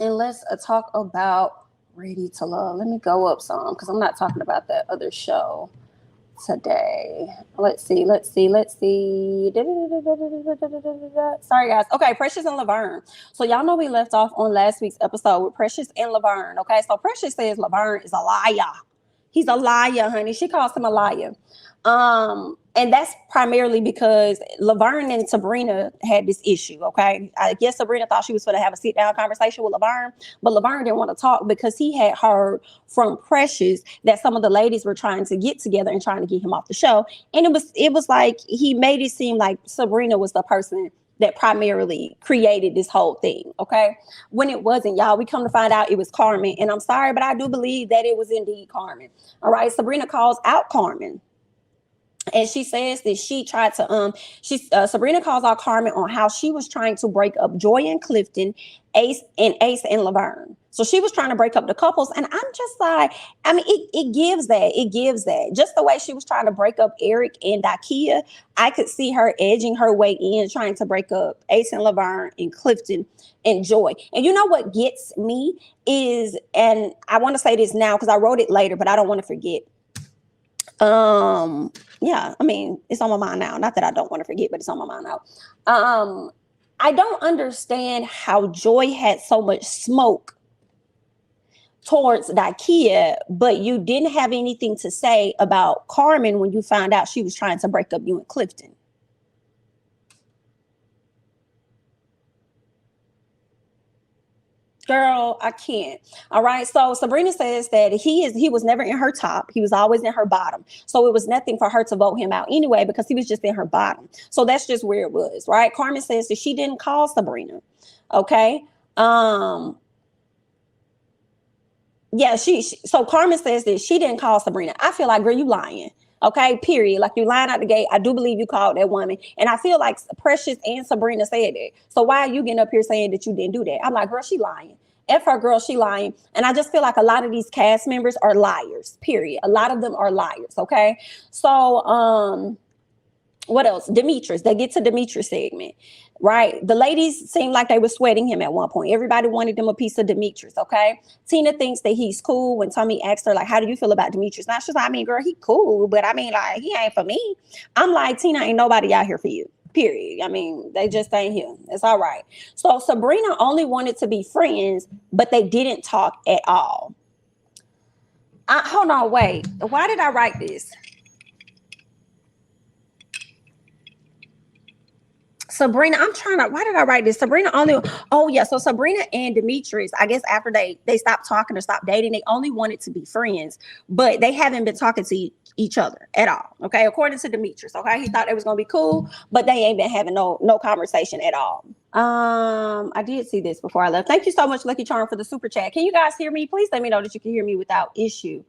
And let's talk about Ready to Love. Let me go up some because I'm not talking about that other show today. Let's see. Sorry, guys. Okay, Precious and Laverne. So y'all know we left off on last week's episode with Precious and Laverne. Okay, so Precious says Laverne is a liar. He's a liar, honey. She calls him a liar. And that's primarily because Laverne and Sabrina had this issue. Okay, I guess Sabrina thought she was going to have a sit down conversation with Laverne, but Laverne didn't want to talk because he had heard from Precious that some of the ladies were trying to get together and trying to get him off the show, and it was like he made it seem like Sabrina was the person that primarily created this whole thing, okay? When it wasn't, y'all. We come to find out it was Carmen, and I'm sorry, but I do believe that it was indeed Carmen. All right, Sabrina calls out Carmen. And she says that she tried to Sabrina calls out Carmen on how she was trying to break up Joy and Clifton, Ace and Laverne. So she was trying to break up the couples, and I'm just like, I mean, it gives that just the way she was trying to break up Eric and Daikia. I could see her edging her way in, trying to break up Ace and Laverne and Clifton and Joy. And you know what gets me is, and I want to say this now because I wrote it later, but I don't want to forget. Yeah, I mean, it's on my mind now. Not that I don't want to forget, but it's on my mind now. I don't understand how Joy had so much smoke towards Daikia, but you didn't have anything to say about Carmen when you found out she was trying to break up you and Clifton. Girl, I can't. All right. So Sabrina says that he was never in her top. He was always in her bottom. So it was nothing for her to vote him out anyway because he was just in her bottom. So that's just where it was, right? Carmen says that she didn't call Sabrina. Okay. Yeah, so Carmen says that she didn't call Sabrina. I feel like, girl, you lying. Okay, period. Like, you lying out the gate. I do believe you called that woman. And I feel like Precious and Sabrina said that. So why are you getting up here saying that you didn't do that? I'm like, girl, she lying. F her, girl, she lying. And I just feel like a lot of these cast members are liars, period. A lot of them are liars, okay? So, what else? Demetrius. They get to Demetrius segment, right? The ladies seemed like they were sweating him at one point. Everybody wanted them a piece of Demetrius, okay? Tina thinks that he's cool. When Tommy asked her, like, how do you feel about Demetrius? Now she's like, I mean, girl, he cool, but I mean, like, he ain't for me. I'm like, Tina, ain't nobody out here for you. Period. I mean, they just ain't here. It's all right. So Sabrina only wanted to be friends, but they didn't talk at all. Hold on, wait. Why did I write this? Sabrina, I'm trying to. Why did I write this? Sabrina only. Oh yeah, so Sabrina and Demetrius, I guess after they stopped talking or stopped dating, they only wanted to be friends, but they haven't been talking to each other at all. Okay, according to Demetrius. Okay, he thought it was gonna be cool, but they ain't been having no conversation at all. I did see this before I left. Thank you so much, Lucky Charm, for the super chat. Can you guys hear me? Please let me know that you can hear me without issue.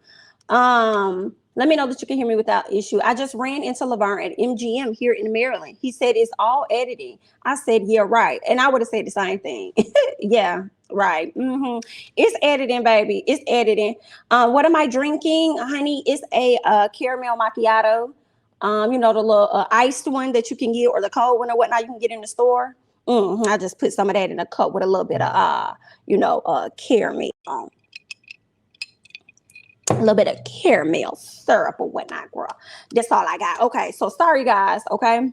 Let me know that you can hear me without issue. I just ran into Laverne at MGM here in Maryland. He said it's all editing. I said, yeah, right. And I would have said the same thing. Yeah, right. It's editing, baby. It's editing. What am I drinking, honey? It's a caramel macchiato. The little iced one that you can get, or the cold one or whatnot you can get in the store. I just put some of that in a cup with a little bit of caramel on. A little bit of caramel syrup or whatnot, girl. That's all I got. Okay, so sorry, guys. Okay.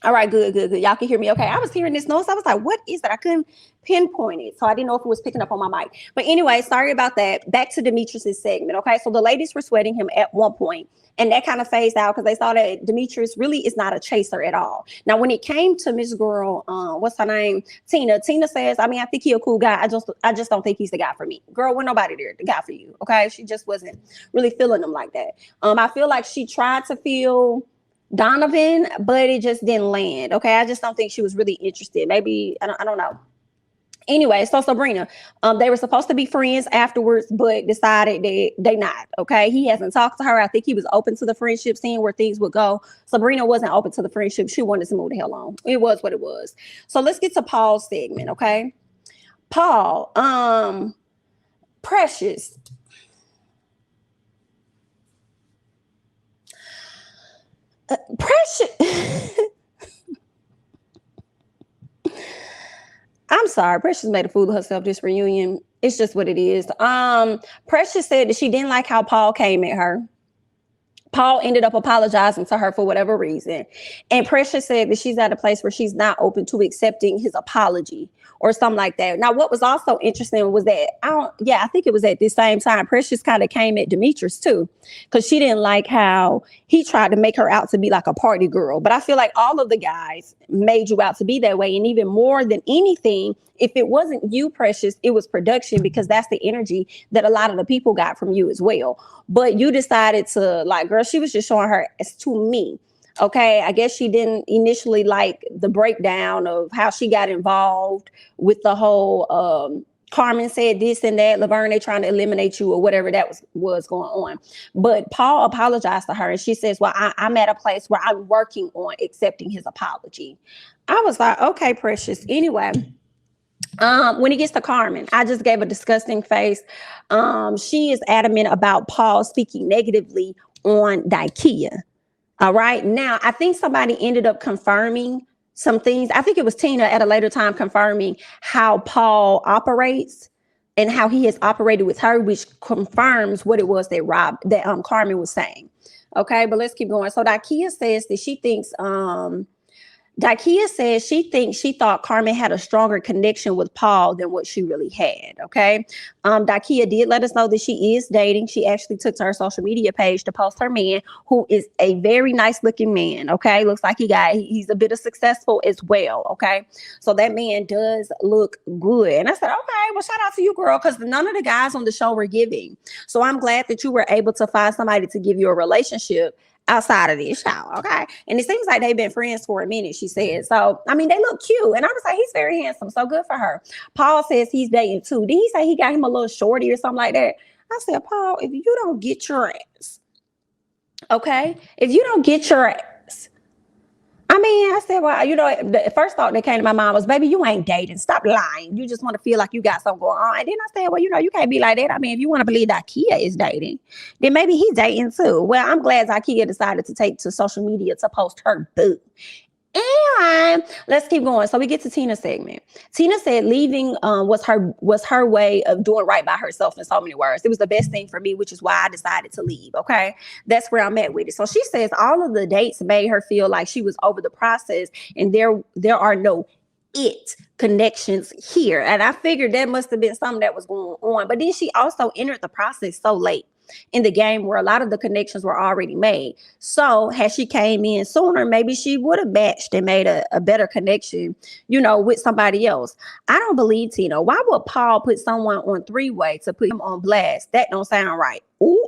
All right, good. Y'all can hear me. Okay, I was hearing this noise. I was like, what is that? I couldn't pinpoint it. So I didn't know if it was picking up on my mic. But anyway, sorry about that. Back to Demetrius' segment. Okay, so the ladies were sweating him at one point, and that kind of phased out because they saw that Demetrius really is not a chaser at all. Now, when it came to Miss Girl, what's her name? Tina says, I mean, I think he's a cool guy. I just don't think he's the guy for me. Girl, we're nobody there, the guy for you. Okay, she just wasn't really feeling him like that. I feel like she tried to feel Donovan, but it just didn't land. Okay, I just don't think she was really interested. Maybe I don't know. Anyway, so Sabrina, they were supposed to be friends afterwards, but decided they not. Okay, he hasn't talked to her. I think he was open to the friendship, seeing where things would go. Sabrina wasn't open to the friendship. She wanted to move the hell on. It was what it was. So let's get to Paul's segment. Okay, Paul, Precious. Precious. I'm sorry, Precious made a fool of herself this reunion. It's just what it is. Precious said that she didn't like how Paul came at her. Paul ended up apologizing to her for whatever reason. And Precious said that she's at a place where she's not open to accepting his apology or something like that. Now, what was also interesting was that I think it was at the same time, Precious kind of came at Demetrius too, because she didn't like how he tried to make her out to be like a party girl. But I feel like all of the guys made you out to be that way. And even more than anything, if it wasn't you, Precious, it was production, because that's the energy that a lot of the people got from you as well. But you decided to, like, girl, she was just showing her as to me. Okay, I guess she didn't initially like the breakdown of how she got involved with the whole Carmen said this and that, Laverne, they trying to eliminate you or whatever that was going on. But Paul apologized to her and she says, well, I'm at a place where I'm working on accepting his apology. I was like, okay, Precious. Anyway, when he gets to Carmen, I just gave a disgusting face. She is adamant about Paul speaking negatively on Daikia. All right. Now, I think somebody ended up confirming some things. I think it was Tina at a later time confirming how Paul operates and how he has operated with her, which confirms what it was that Carmen was saying. Okay, but let's keep going. So Daikia says that she thinks Daikia says she thought Carmen had a stronger connection with Paul than what she really had. Okay. Daikia did let us know that she is dating. She actually took to her social media page to post her man, who is a very nice looking man. Okay. Looks like he's a bit of successful as well. Okay. So that man does look good. And I said, okay, well, shout out to you, girl, because none of the guys on the show were giving. So I'm glad that you were able to find somebody to give you a relationship outside of this show, okay? And it seems like they've been friends for a minute, she said. So, I mean, they look cute. And I was like, he's very handsome. So good for her. Paul says he's dating too. Did he say he got him a little shorty or something like that? I said, Paul, if you don't get your ass, okay? If you don't get your ass, I mean, I said, well, the first thought that came to my mind was, baby, you ain't dating. Stop lying. You just want to feel like you got something going on. And then I said, well, you can't be like that. I mean, if you want to believe Daikia is dating, then maybe he's dating too. Well, I'm glad Daikia decided to take to social media to post her boo. And let's keep going. So we get to Tina's segment. Tina said leaving was her way of doing right by herself in so many words. It was the best thing for me, which is why I decided to leave. Okay. That's where I'm at with it. So she says all of the dates made her feel like she was over the process and there are no connections here. And I figured that must have been something that was going on. But then she also entered the process so late in the game where a lot of the connections were already made. So had she came in sooner, maybe she would have matched and made a better connection, with somebody else. I don't believe Tina. Why would Paul put someone on three-way to put him on blast? That don't sound right. Ooh.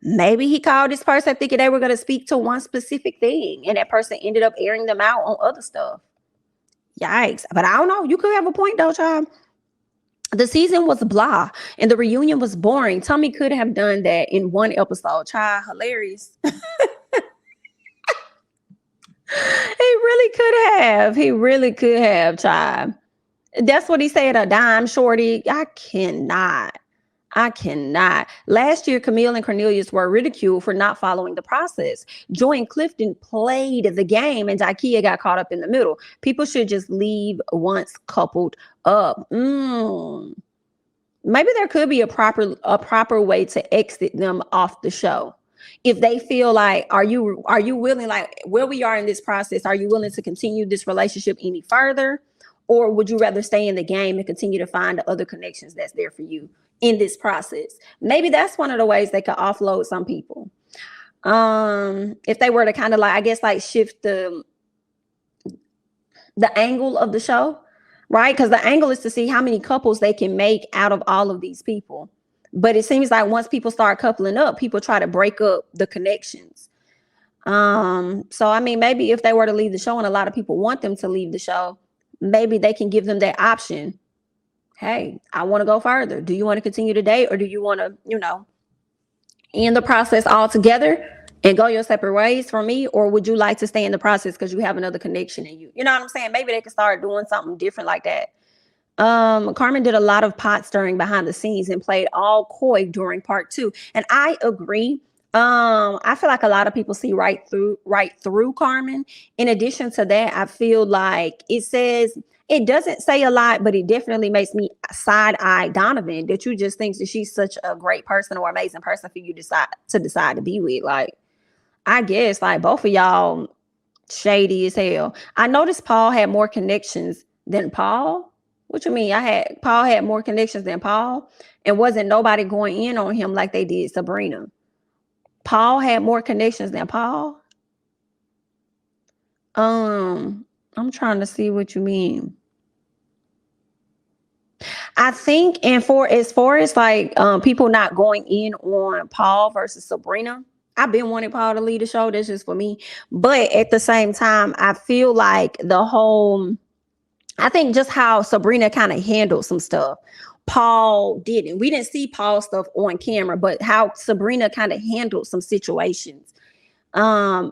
Maybe he called this person thinking they were going to speak to one specific thing, and that person ended up airing them out on other stuff. Yikes. But I don't know. You could have a point though, child. The season was blah and the reunion was boring. Tommy could have done that in one episode. Child, hilarious. He really could have. He really could have, child. That's what he said, a dime shorty. I cannot. Last year, Camille and Cornelius were ridiculed for not following the process. Joy and Clifton played the game and Daikia got caught up in the middle. People should just leave once coupled up. Maybe there could be a proper way to exit them off the show. If they feel like, are you willing, like where we are in this process, are you willing to continue this relationship any further? Or would you rather stay in the game and continue to find the other connections that's there for you in this process? Maybe that's one of the ways they could offload some people. If they were to kind of shift the angle of the show, right? Because the angle is to see how many couples they can make out of all of these people. But it seems like once people start coupling up, people try to break up the connections. So I mean, maybe if they were to leave the show and a lot of people want them to leave the show, maybe they can give them that option. Hey, I want to go further. Do you want to continue to date, or do you want to, end the process altogether and go your separate ways from me? Or would you like to stay in the process because you have another connection in you? You know what I'm saying? Maybe they could start doing something different like that. Carmen did a lot of pot stirring behind the scenes and played all coy during part 2. And I agree. I feel like a lot of people see right through Carmen. In addition to that, I feel like it doesn't say a lot, but it definitely makes me side eye Donovan, that you just think that she's such a great person or amazing person for you decide to be with. Like, I guess like both of y'all shady as hell. I noticed Paul had more connections than Paul. What you mean? Paul had more connections than Paul, and wasn't nobody going in on him like they did Sabrina. Paul had more connections than Paul. I'm trying to see what you mean. I think, and for as far as like people not going in on Paul versus Sabrina, I've been wanting Paul to lead the show. That's just for me. But at the same time, I feel like I think just how Sabrina kind of handled some stuff, Paul didn't. We didn't see Paul stuff on camera, but how Sabrina kind of handled some situations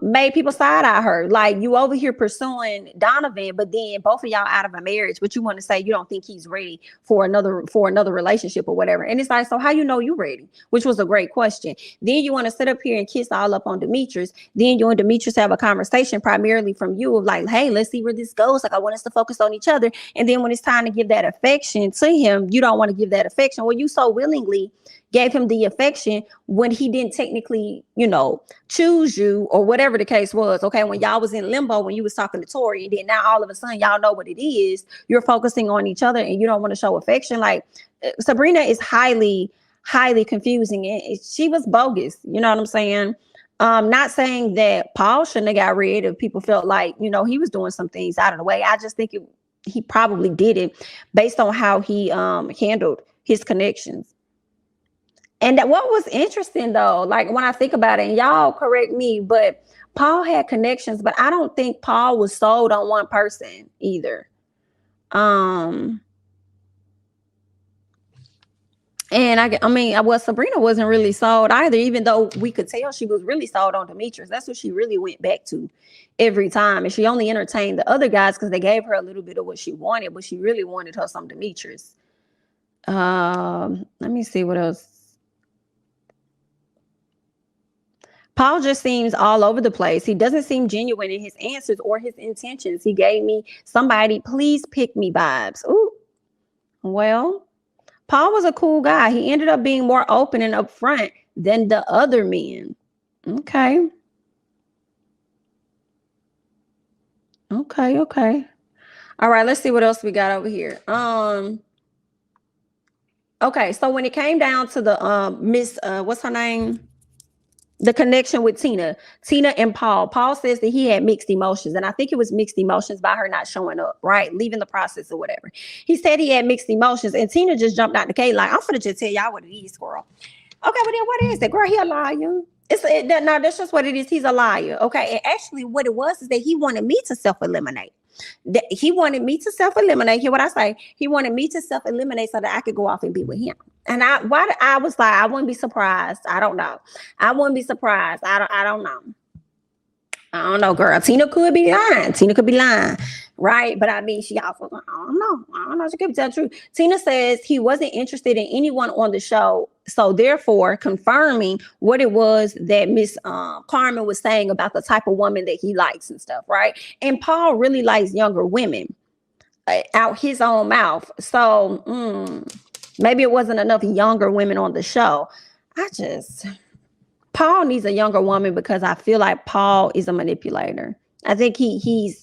made people side eye her. Like, you over here pursuing Donovan, but then both of y'all out of a marriage, but you want to say you don't think he's ready for another relationship or whatever. And it's like, so how you know you ready? Which was a great question. Then you want to sit up here and kiss all up on Demetrius. Then you and Demetrius have a conversation primarily from you of like, hey, let's see where this goes. Like, I want us to focus on each other. And then when it's time to give that affection to him, you don't want to give that affection. Well, you so willingly gave him the affection when he didn't technically, choose you or whatever the case was. Okay, when y'all was in limbo, when you was talking to Tori, and then now all of a sudden y'all know what it is, you're focusing on each other and you don't want to show affection. Like, Sabrina is highly confusing, and she was bogus. You know what I'm saying? Not saying that Paul shouldn't have got rid if people felt like, he was doing some things out of the way. I just think he probably did it based on how he handled his connections. And that what was interesting though, like when I think about it, and y'all correct me, but Paul had connections, but I don't think Paul was sold on one person either. And Sabrina wasn't really sold either, even though we could tell she was really sold on Demetrius. That's what she really went back to every time. And she only entertained the other guys because they gave her a little bit of what she wanted, but she really wanted her some Demetrius. Let me see what else. Paul just seems all over the place. He doesn't seem genuine in his answers or his intentions. He gave me somebody, please pick me vibes. Ooh. Well, Paul was a cool guy. He ended up being more open and upfront than the other men. Okay. All right, let's see what else we got over here. Okay, so when it came down to the Miss what's her name? The connection with Tina and Paul says that he had mixed emotions. And I think it was mixed emotions by her not showing up, right? Leaving the process or whatever. He said he had mixed emotions, and Tina just jumped out the cage like, I'm finna just tell y'all what it is, girl. Okay, but then what is it? Girl, he a liar. No, that's just what it is. He's a liar. Okay. And actually what it was is that he wanted me to self-eliminate. He wanted me to self-eliminate. Hear what I say? He wanted me to self-eliminate so that I could go off and be with him. And I was like, I wouldn't be surprised. I don't know. I wouldn't be surprised. I don't know. I don't know, girl. Tina could be lying. Right? But I mean, she also, I don't know. She could be telling the truth. Tina says he wasn't interested in anyone on the show. So therefore, confirming what it was that Miss Carmen was saying about the type of woman that he likes and stuff, right? And Paul really likes younger women out his own mouth. So maybe it wasn't enough younger women on the show. Paul needs a younger woman because I feel like Paul is a manipulator. I think he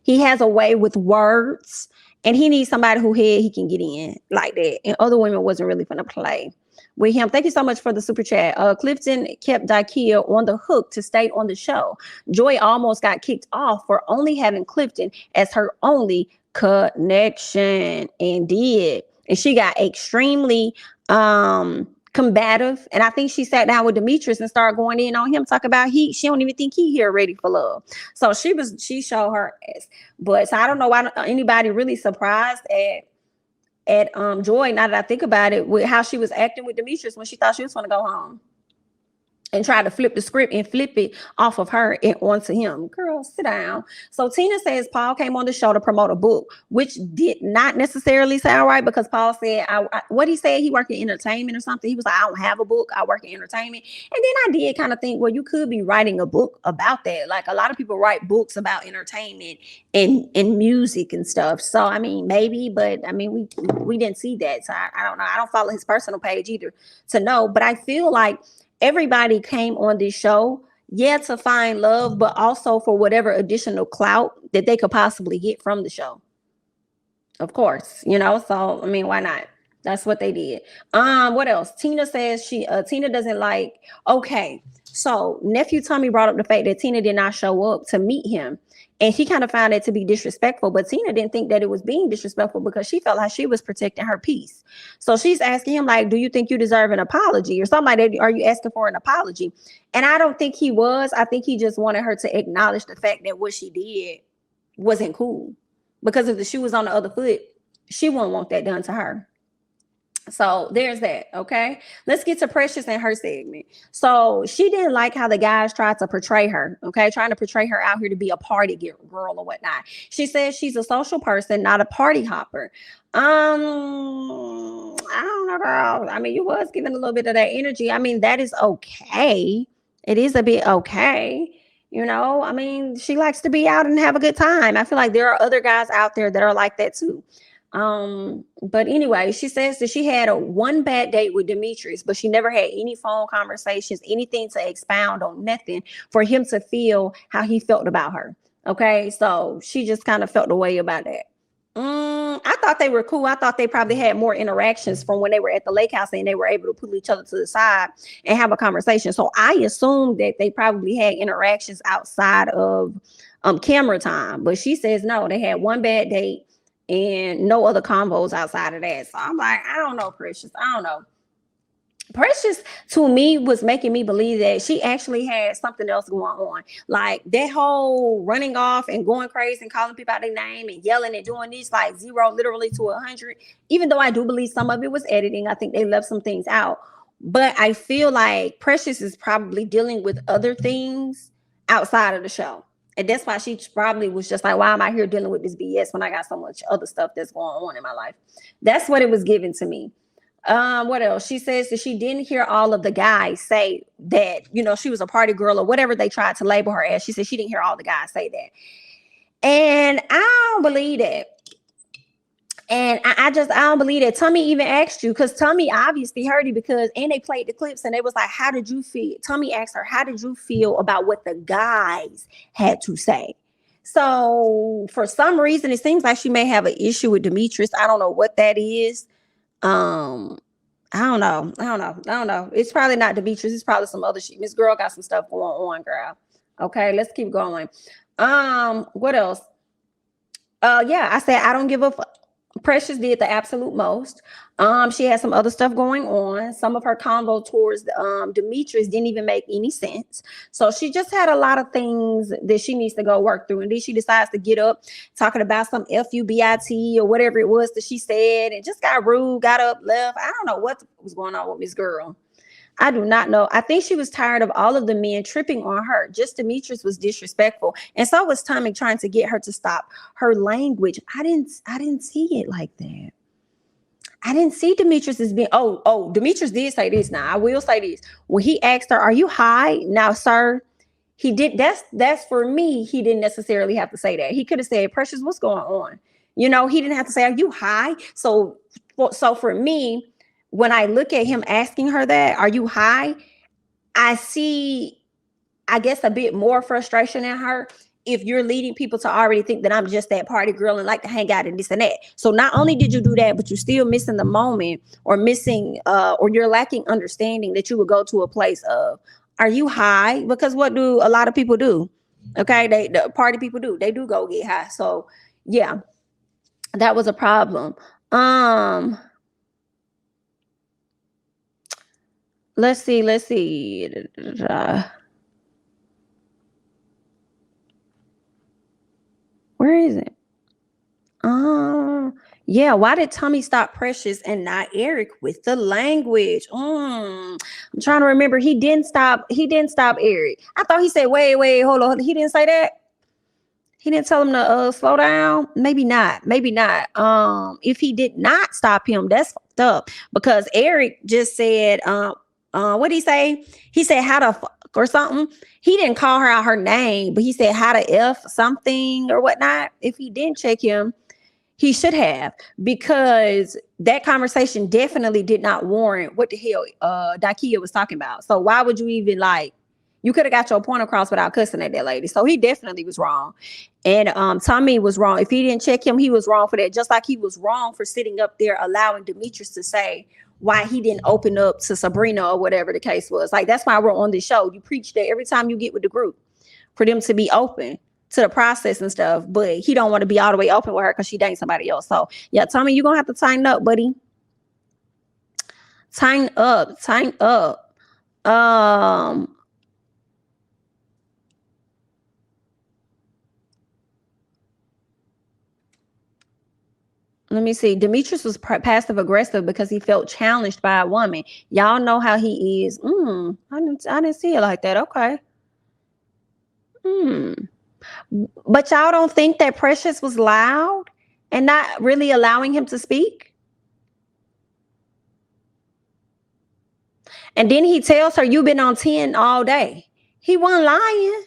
has a way with words, and he needs somebody who he can get in like that. And other women wasn't really gonna play with him. Thank you so much for the super chat. Clifton kept Daikia on the hook to stay on the show. Joy almost got kicked off for only having Clifton as her only connection, and did. And she got extremely combative, and I think she sat down with Demetrius and started going in on him, talking about she don't even think he here ready for love. So she showed her ass. But so I don't know why anybody really surprised at Joy, now that I think about it, with how she was acting with Demetrius when she thought she was going to go home. and try to flip the script and flip it off of her and onto him. Girl, sit down. So Tina says Paul came on the show to promote a book, which did not necessarily sound right, because Paul said, what he said, he worked in entertainment or something. He was like, I don't have a book, I work in entertainment. And then I did kind of think, well, you could be writing a book about that. Like, a lot of people write books about entertainment and music and stuff. So I mean, maybe, but I mean, we didn't see that. So I don't know. I don't follow his personal page either to know. But I feel like everybody came on this show, to find love, but also for whatever additional clout that they could possibly get from the show. Of course, so I mean, why not? That's what they did. What else? Tina says Tina doesn't like, okay. So nephew Tommy brought up the fact that Tina did not show up to meet him. And she kind of found it to be disrespectful, but Tina didn't think that it was being disrespectful because she felt like she was protecting her peace. So she's asking him, like, do you think you deserve an apology or something like that? Are you asking for an apology? And I don't think he was. I think he just wanted her to acknowledge the fact that what she did wasn't cool. Because if the shoe was on the other foot, she wouldn't want that done to her. So there's that. Okay, let's get to Precious and her segment. So she didn't like how the guys tried to portray her. Okay, trying to portray her out here to be a party girl or whatnot. She says she's a social person, not a party hopper. I don't know, girl. I mean, you was giving a little bit of that energy. I mean, that is okay. It is a bit okay. I mean, she likes to be out and have a good time. I feel like there are other guys out there that are like that too. But anyway, she says that she had one bad date with Demetrius, but she never had any phone conversations, anything to expound on, nothing for him to feel how he felt about her. Okay, so she just kind of felt the way about that. I thought they were cool. I thought they probably had more interactions from when they were at the lake house and they were able to pull each other to the side and have a conversation. So I assumed that they probably had interactions outside of camera time. But she says no, they had one bad date and no other combos outside of that. So I'm like, I don't know, Precious. I don't know. Precious to me was making me believe that she actually had something else going on. Like that whole running off and going crazy and calling people out their name and yelling and doing these, like 0 literally to 100. Even though I do believe some of it was editing, I think they left some things out. But I feel like Precious is probably dealing with other things outside of the show. And that's why she probably was just like, why am I here dealing with this BS when I got so much other stuff that's going on in my life? That's what it was given to me. What else? She says that she didn't hear all of the guys say that, she was a party girl or whatever they tried to label her as. She said she didn't hear all the guys say that. And I don't believe that. And I don't believe that. Tommy even asked you, because Tommy obviously heard it and they played the clips and they was like, how did you feel? Tommy asked her, how did you feel about what the guys had to say? So for some reason, it seems like she may have an issue with Demetrius. I don't know what that is. I don't know. It's probably not Demetrius. It's probably some other shit. Miss Girl got some stuff going on, girl. Okay, let's keep going. What else? I said I don't give a fuck. Precious did the absolute most. She had some other stuff going on. Some of her convo towards Demetrius didn't even make any sense. So she just had a lot of things that she needs to go work through. And then she decides to get up talking about some FUBIT or whatever it was that she said, and just got rude, got up, left. I don't know what was going on with Miss Girl. I do not know. I think she was tired of all of the men tripping on her. Just Demetrius was disrespectful. And so was Tommy trying to get her to stop her language. I didn't see it like that. I didn't see Demetrius as being, Demetrius did say this. Now I will say this. When he asked her, are you high? Now, sir, he did. That's for me. He didn't necessarily have to say that. He could have said, Precious, what's going on? He didn't have to say, are you high? So for me, when I look at him asking her that, are you high? I see, I guess, a bit more frustration in her if you're leading people to already think that I'm just that party girl and like to hang out and this and that. So not only did you do that, but you're still missing the moment or or you're lacking understanding that you would go to a place of, are you high? Because what do a lot of people do? Okay, the party people do. They do go get high. So yeah, that was a problem. Let's see. Where is it? Yeah, why did Tommy stop Precious and not Eric with the language? I'm trying to remember. He didn't stop. He didn't stop Eric. I thought he said, "Wait, hold on." He didn't say that. He didn't tell him to slow down. Maybe not. Maybe not. If he did not stop him, that's fucked up. Because Eric just said, what did he say? He said how to fuck or something. He didn't call her out her name, but he said how to f something or whatnot. If he didn't check him, he should have, because that conversation definitely did not warrant what the hell Daikia was talking about. So why would you even like, you could have got your point across without cussing at that lady. So he definitely was wrong. And Tommy was wrong. If he didn't check him, he was wrong for that. Just like he was wrong for sitting up there allowing Demetrius to say why he didn't open up to Sabrina or whatever the case was. Like, that's why we're on this show. You preach that every time you get with the group for them to be open to the process and stuff, but he don't want to be all the way open with her because she dating somebody else. So yeah, Tommy, you're gonna have to tighten up, buddy. Tighten up. Let me see. Demetrius was passive aggressive because he felt challenged by a woman. Y'all know how he is. I didn't see it like that. Okay. But y'all don't think that Precious was loud and not really allowing him to speak? And then he tells her, you've been on 10 all day. He wasn't lying.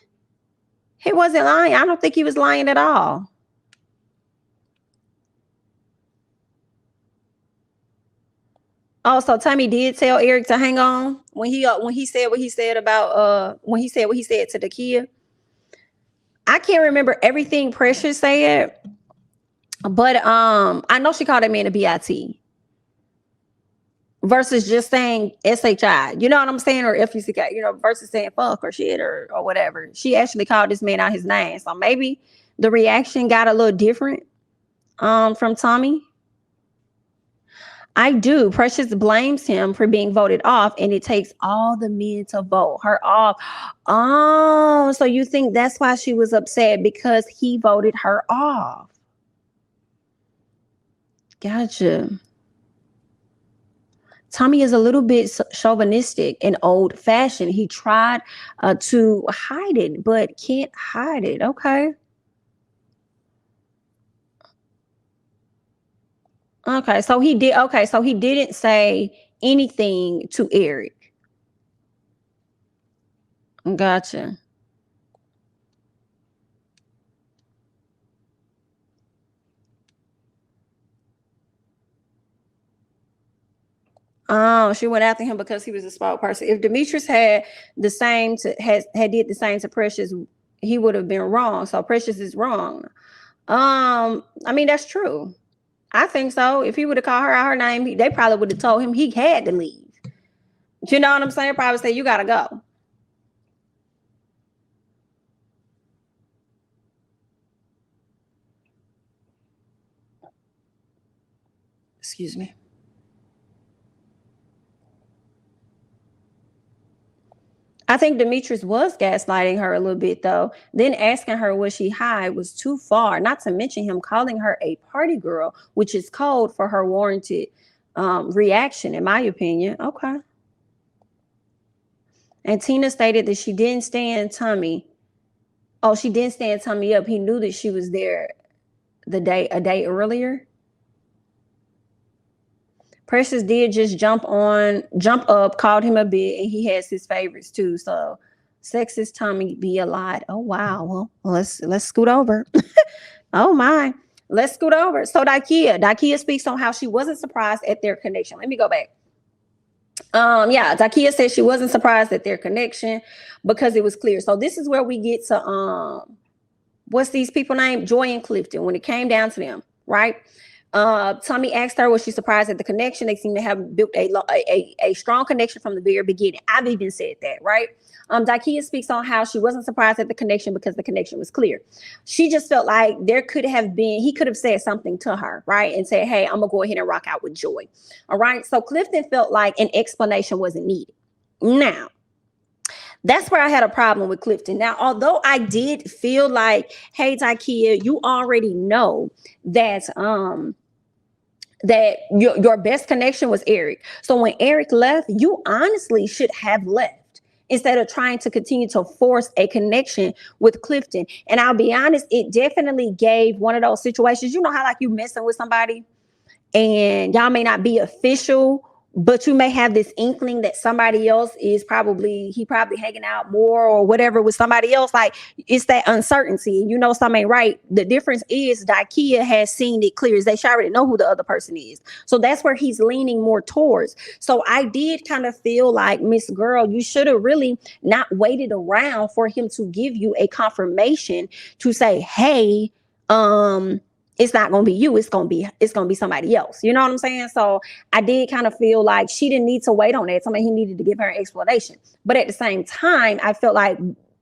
He wasn't lying. I don't think he was lying at all. Oh, so Tommy did tell Eric to hang on when he said what he said about when he said what he said to Daikia. I can't remember everything Precious said, but I know she called that man a BIT versus just saying SHI. You know what I'm saying? Or FUCK, you know, versus saying fuck or shit or whatever. She actually called this man out his name. So maybe the reaction got a little different from Tommy. I do. Precious blames him for being voted off, and it takes all the men to vote her off. Oh, so you think that's why she was upset, because he voted her off. Gotcha. Tommy is a little bit chauvinistic and old-fashioned. He tried to hide it, but can't hide it. Okay. Okay, so he did. Okay, so he didn't say anything to Eric. Gotcha. Oh, she went after him because he was a spokesperson. If Demetrius had the same to had did the same to Precious, he would have been wrong. So Precious is wrong. I mean, that's true. I think so. If he would have called her out her name, they probably would have told him he had to leave. You know what I'm saying? Probably say, you gotta go. Excuse me. I think Demetrius was gaslighting her a little bit, though. Then asking her was she high was too far, not to mention him calling her a party girl, which is code for her warranted reaction, in my opinion. Okay. And Tina stated that she didn't stand Tommy. Oh, she didn't stand Tommy up. He knew that she was there a day earlier. Precious did just jump up, called him a bit, and he has his favorites too. So sexist Tommy be a lot. Oh wow. Well, let's scoot over. Oh my. Let's scoot over. So Daikia speaks on how she wasn't surprised at their connection. Let me go back. Yeah, Daikia said she wasn't surprised at their connection because it was clear. So this is where we get to what's these people named? Joy and Clifton, when it came down to them, right? Tommy asked her, was she surprised at the connection? They seem to have built a strong connection from the very beginning. I've even said that, right? Daikia speaks on how she wasn't surprised at the connection because the connection was clear. She just felt like he could have said something to her, right? And said, hey, I'm gonna go ahead and rock out with Joy. All right. So Clifton felt like an explanation wasn't needed. Now, that's where I had a problem with Clifton. Now, although I did feel like, hey, Daikia, you already know that that your best connection was Eric. So when Eric left, you honestly should have left instead of trying to continue to force a connection with Clifton. And I'll be honest, it definitely gave one of those situations, you know how like you messing with somebody and y'all may not be official, but you may have this inkling that somebody else is probably hanging out more or whatever with somebody else. Like it's that uncertainty, and you know something ain't right. The difference is Daikia has seen it clear as day. She already know who the other person is, so that's where he's leaning more towards. So I did kind of feel like, Miss Girl, you should have really not waited around for him to give you a confirmation to say, hey, it's not gonna be you, it's gonna be somebody else. You know what I'm saying? So I did kind of feel like she didn't need to wait on that. Somebody, he needed to give her an explanation. But at the same time, I felt like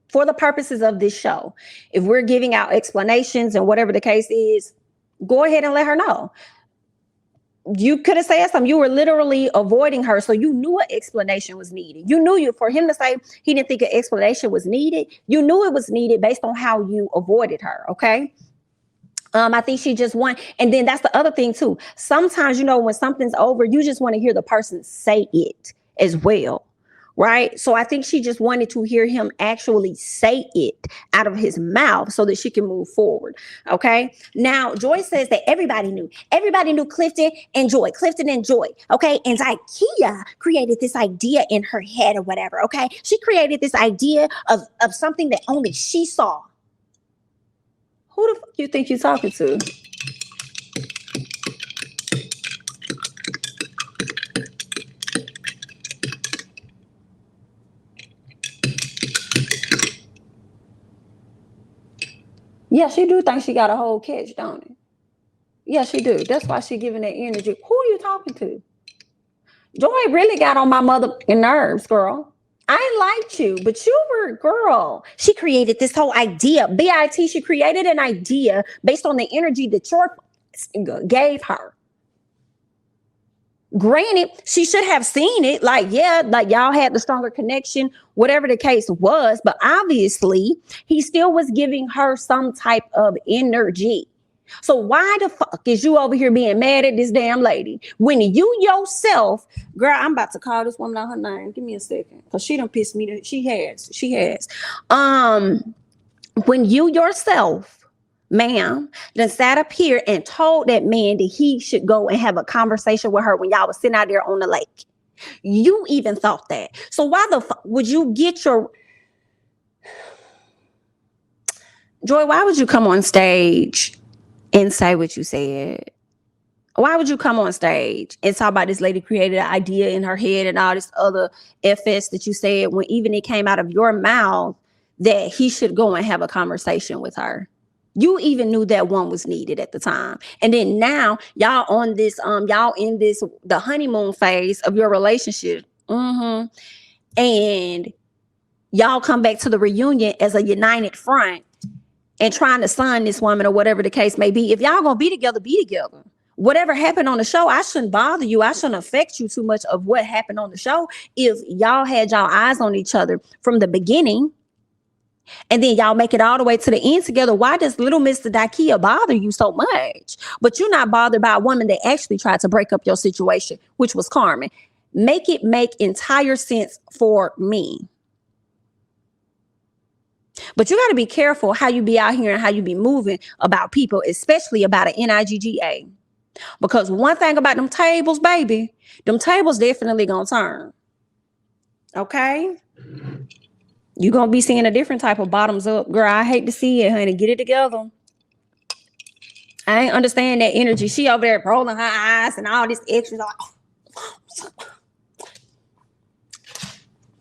for the purposes of this show, if we're giving out explanations and whatever the case is, go ahead and let her know. You could have said something. You were literally avoiding her, so you knew an explanation was needed. You knew for him to say he didn't think an explanation was needed. You knew it was needed based on how you avoided her. Okay. I think she just won. And then that's the other thing too. Sometimes, you know, when something's over, you just want to hear the person say it as well. Right. So I think she just wanted to hear him actually say it out of his mouth so that she can move forward. OK, now Joy says that everybody knew Clifton and Joy. OK, and Daikia created this idea in her head or whatever. OK, she created this idea of something that only she saw. Who the fuck you think you're talking to? Yeah, she do think she got a whole catch, don't it? Yeah, she do. That's why she giving that energy. Who are you talking to? Joy really got on my motherfucking nerves, girl. I liked you, but you were a girl. She created this whole idea. B-I-T, she created an idea based on the energy that your gave her. Granted, she should have seen it. Like, yeah, like y'all had the stronger connection, whatever the case was. But obviously, he still was giving her some type of energy. So why the fuck is you over here being mad at this damn lady when you yourself, girl, I'm about to call this woman out her name. Give me a second. Because she done pissed me. She has. When you yourself, ma'am, done sat up here and told that man that he should go and have a conversation with her when y'all was sitting out there on the lake. You even thought that. So why the fuck would you get your... Joy, why would you come on stage and say what you said? Why would you come on stage and talk about this lady created an idea in her head and all this other FS that you said when even it came out of your mouth that he should go and have a conversation with her? You even knew that one was needed at the time. And then now y'all on this, y'all in this, the honeymoon phase of your relationship. And y'all come back to the reunion as a united front and trying to sign this woman or whatever the case may be. If y'all gonna be together, be together. Whatever happened on the show, I shouldn't bother you. I shouldn't affect you too much of what happened on the show. If y'all had y'all eyes on each other from the beginning and then y'all make it all the way to the end together, why does little Mr. Daikia bother you so much? But you're not bothered by a woman that actually tried to break up your situation, which was Carmen. Make it make entire sense for me. But you got to be careful how you be out here and how you be moving about people, especially about an NIGGA. Because one thing about them tables, baby, them tables definitely gonna turn. Okay? You're gonna be seeing a different type of bottoms up. Girl, I hate to see it, honey. Get it together. I ain't understand that energy. She over there rolling her eyes and all this extra.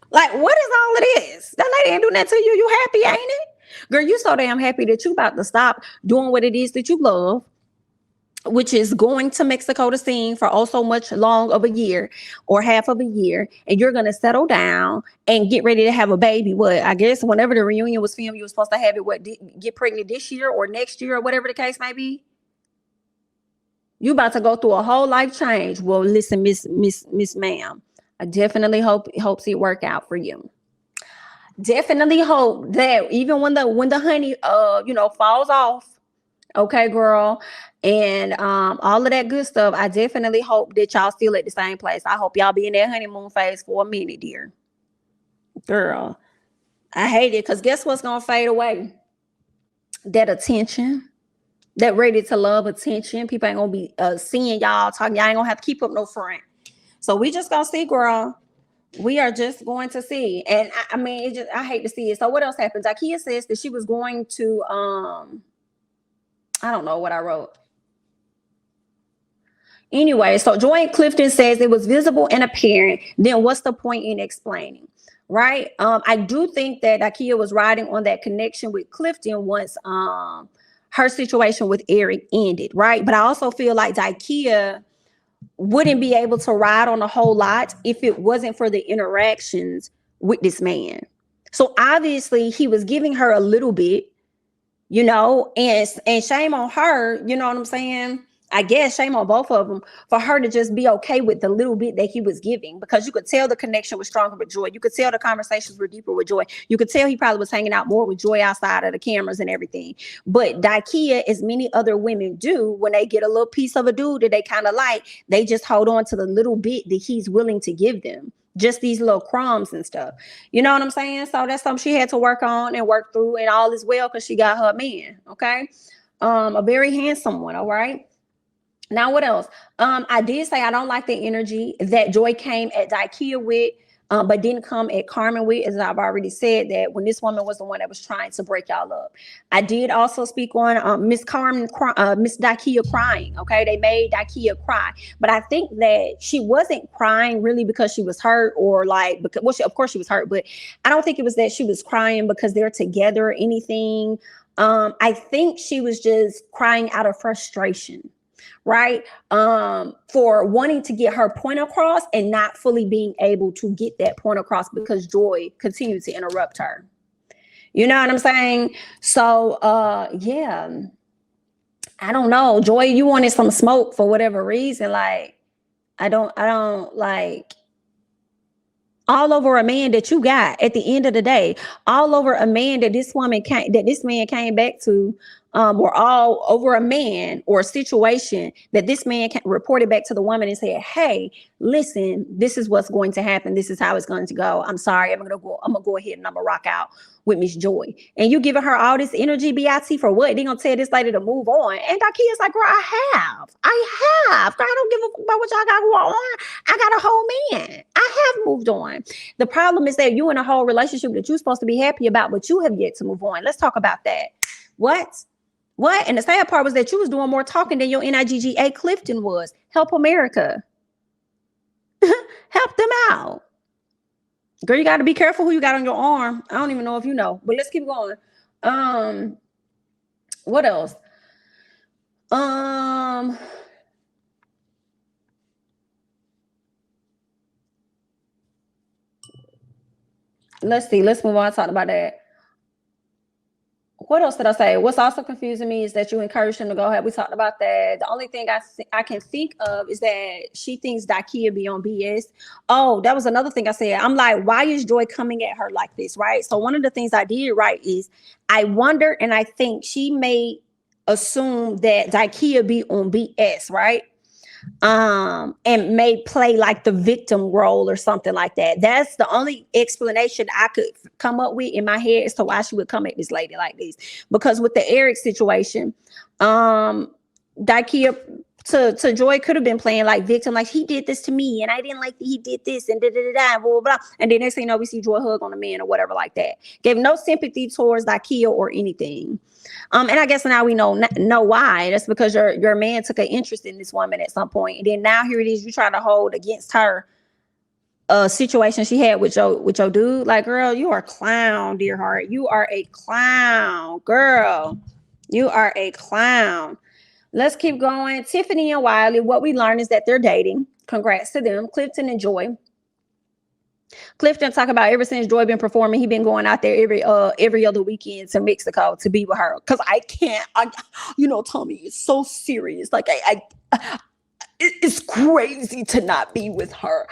Like, what is all of this? That lady ain't doing that to you. You happy, ain't it? Girl, you so damn happy that you about to stop doing what it is that you love, which is going to Mexico to sing for oh so much long of a year or half of a year. And you're going to settle down and get ready to have a baby. What, I guess whenever the reunion was filmed, you were supposed to have it, what, get pregnant this year or next year or whatever the case may be. You about to go through a whole life change. Well, listen, Miss Ma'am, I definitely hopes it work out for you. Definitely hope that even when the honey falls off, Okay, girl. And all of that good stuff. I definitely hope that y'all still at the same place. I hope y'all be in that honeymoon phase for a minute, dear. Girl. I hate it because guess what's gonna fade away? That attention. That ready to love attention. People ain't gonna be seeing y'all talking. Y'all ain't gonna have to keep up no front. So we just gonna see, girl. We are just going to see. And I mean, it just I hate to see it. So what else happens? Daikia says that she was going to I don't know what I wrote. Anyway, so Joy Clifton says it was visible and apparent. Then what's the point in explaining? Right? I do think that Daikia was riding on that connection with Clifton once her situation with Eric ended, right? But I also feel like Daikia wouldn't be able to ride on a whole lot if it wasn't for the interactions with this man. So obviously he was giving her a little bit, and shame on her, you know what I'm saying? I guess shame on both of them for her to just be okay with the little bit that he was giving, because you could tell the connection was stronger with Joy. You could tell the conversations were deeper with Joy. You could tell he probably was hanging out more with Joy outside of the cameras and everything. But Daikia, as many other women do, when they get a little piece of a dude that they kind of like, they just hold on to the little bit that he's willing to give them. Just these little crumbs and stuff. You know what I'm saying? So that's something she had to work on and work through, and all is well because she got her man. Okay. A very handsome one. All right. Now, what else? I did say I don't like the energy that Joy came at Daikia with, but didn't come at Carmen with, as I've already said, that when this woman was the one that was trying to break y'all up. I did also speak on Miss Carmen, Miss Daikia crying. Okay, they made Daikia cry, but I think that she wasn't crying really because she was hurt, or like because of course she was hurt, but I don't think it was that she was crying because they're together or anything. I think she was just crying out of frustration, right? For wanting to get her point across and not fully being able to get that point across because Joy continued to interrupt her. You know what I'm saying? So yeah, I don't know. Joy, you wanted some smoke for whatever reason. Like, I don't like all over a man that you got at the end of the day, all over a man that this man came back to, or all over a man or a situation that this man reported back to the woman and said, hey, listen, this is what's going to happen. This is how it's going to go. I'm sorry. I'm gonna go ahead and I'm gonna rock out with Miss Joy. And you giving her all this energy, BIT, for what? They gonna tell this lady to move on. And Daikia's like, girl, I have. Girl, I don't give a fuck about what y'all got going on. I got a whole man. I have moved on. The problem is that you in a whole relationship that you're supposed to be happy about, but you have yet to move on. Let's talk about that. What? And the sad part was that you was doing more talking than your NIGGA Clifton was. Help America. Help them out. Girl, you got to be careful who you got on your arm. I don't even know if you know, but let's keep going. What else? Let's see. Let's move on. Talk about that. What else did I say? What's also confusing me is that you encouraged him to go ahead. We talked about that. The only thing I can think of is that she thinks Daikia be on BS. Oh, that was another thing I said. I'm like, why is Joy coming at her like this, right? So one of the things I did right is I wonder, and I think she may assume that Daikia be on BS, right? And may play like the victim role or something like that. That's the only explanation I could come up with in my head as to why she would come at this lady like this. Because with the Eric situation, Daikia to Joy could have been playing like victim, like he did this to me and I didn't like that he did this and da da da blah, blah blah. And then next thing you know, we see Joy hug on the man or whatever like that. Gave no sympathy towards Daikia or anything. And I guess now we know why. That's because your man took an interest in this woman at some point, and then now here it is, you trying to hold against her a situation she had with your dude. Like, girl, you are a clown, dear heart. You are a clown, girl. You are a clown. Let's keep going. Tiffany and Wiley, what we learned is that they're dating. Congrats to them, Clifton and Joy. Clifton talk about ever since Joy been performing, he been going out there every other weekend to Mexico to be with her. Cause I can't, Tommy, it's so serious. Like it's crazy to not be with her.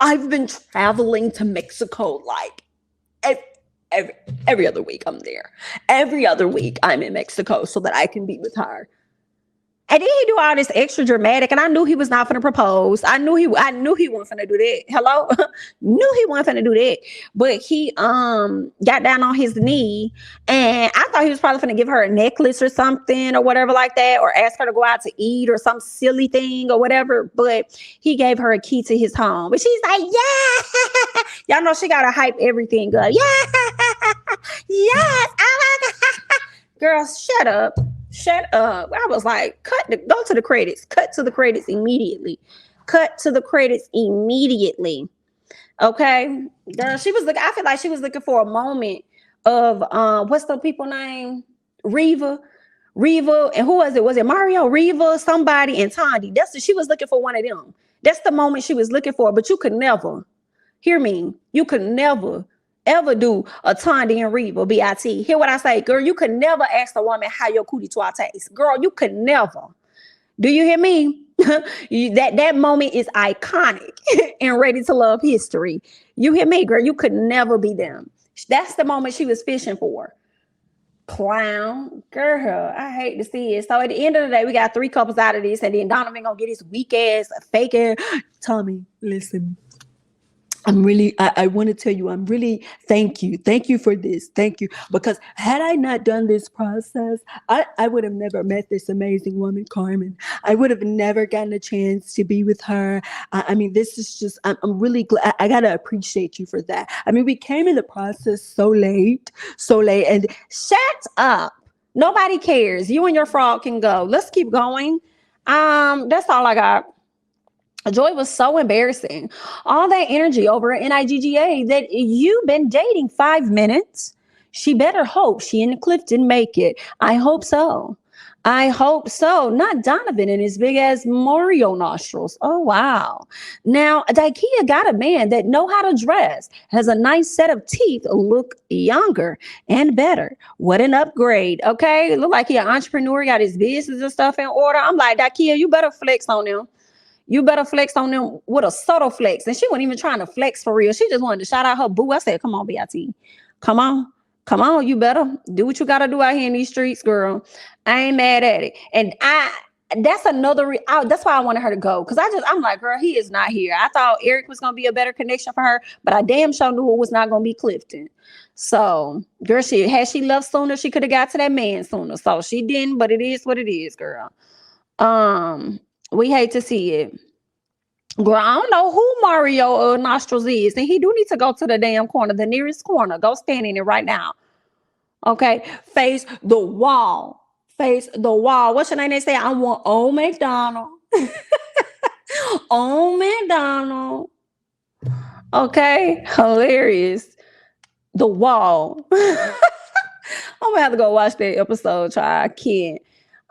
I've been traveling to Mexico like every other week I'm there. Every other week I'm in Mexico so that I can be with her. And then he do all this extra dramatic, and I knew he was not going to propose. I knew he wasn't going to do that. Hello, knew he wasn't going to do that. But he got down on his knee, and I thought he was probably going to give her a necklace or something or whatever like that, or ask her to go out to eat or some silly thing or whatever. But he gave her a key to his home, but she's like, yeah, y'all know she got to hype everything up. Yeah, yes, oh my God. Girl, shut up. Shut up. I was like, go to the credits. Cut to the credits immediately. Cut to the credits immediately. Okay. Girl, she was I feel like she was looking for a moment of what's the people name? Reva, and who was it? Was it Mario, Reva, somebody, and Tandy? She was looking for one of them. That's the moment she was looking for, but you could never, hear me, you could never ever do a Tandy and Reva, B.I.T. Hear what I say, girl? You could never ask a woman how your cootie twat tastes. Girl, you could never. Do you hear me? that moment is iconic and Ready to Love history. You hear me, girl? You could never be them. That's the moment she was fishing for. Clown. Girl, I hate to see it. So at the end of the day, we got 3 couples out of this, and then Donovan gonna get his weak ass, fake ass. Tommy, listen. I want to tell you, I'm really, thank you for this. Thank you. Because had I not done this process, I would have never met this amazing woman, Carmen. I would have never gotten a chance to be with her. I mean, this is just, I'm really glad. I got to appreciate you for that. I mean, we came in the process so late, and shut up. Nobody cares. You and your frog can go. Let's keep going. That's all I got. Joy was so embarrassing. All that energy over at NIGGA that you've been dating 5 minutes. She better hope she and Clifton make it. I hope so. I hope so. Not Donovan and his big ass Mario nostrils. Oh, wow. Now, Daikia got a man that know how to dress, has a nice set of teeth, look younger and better. What an upgrade. Okay. Look like he an entrepreneur, got his business and stuff in order. I'm like, Daikia, you better flex on them. You better flex on them with a subtle flex. And she wasn't even trying to flex for real. She just wanted to shout out her boo. I said, come on, B.I.T. Come on. You better do what you got to do out here in these streets, girl. I ain't mad at it. And that's another, that's why I wanted her to go. Because I'm like, girl, he is not here. I thought Eric was going to be a better connection for her, but I damn sure knew it was not going to be Clifton. So, girl, had she left sooner, she could have got to that man sooner. So she didn't, but it is what it is, girl. We hate to see it. Girl, I don't know who Mario nostrils is. And he do need to go to the damn corner, the nearest corner. Go stand in it right now. Okay. Face the wall. Face the wall. What's your name? They say, I want old McDonald. Old McDonald. Okay. Hilarious. The wall. I'm gonna have to go watch that episode, child. I can't.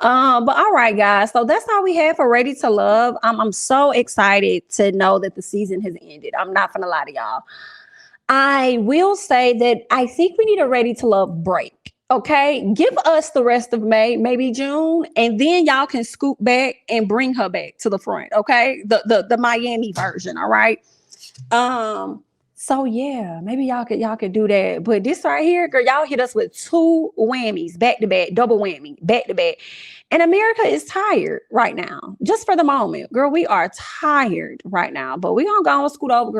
But all right, guys. So that's all we have for Ready to Love. I'm so excited to know that the season has ended. I'm not gonna lie to y'all. I will say that I think we need a Ready to Love break. Okay, give us the rest of May, maybe June, and then y'all can scoop back and bring her back to the front. Okay, the Miami version. All right. So yeah, maybe y'all could do that. But this right here, girl, y'all hit us with 2 whammies back to back, double whammy, back to back. And America is tired right now, just for the moment. Girl, we are tired right now. But we gonna go and scoot over, girl.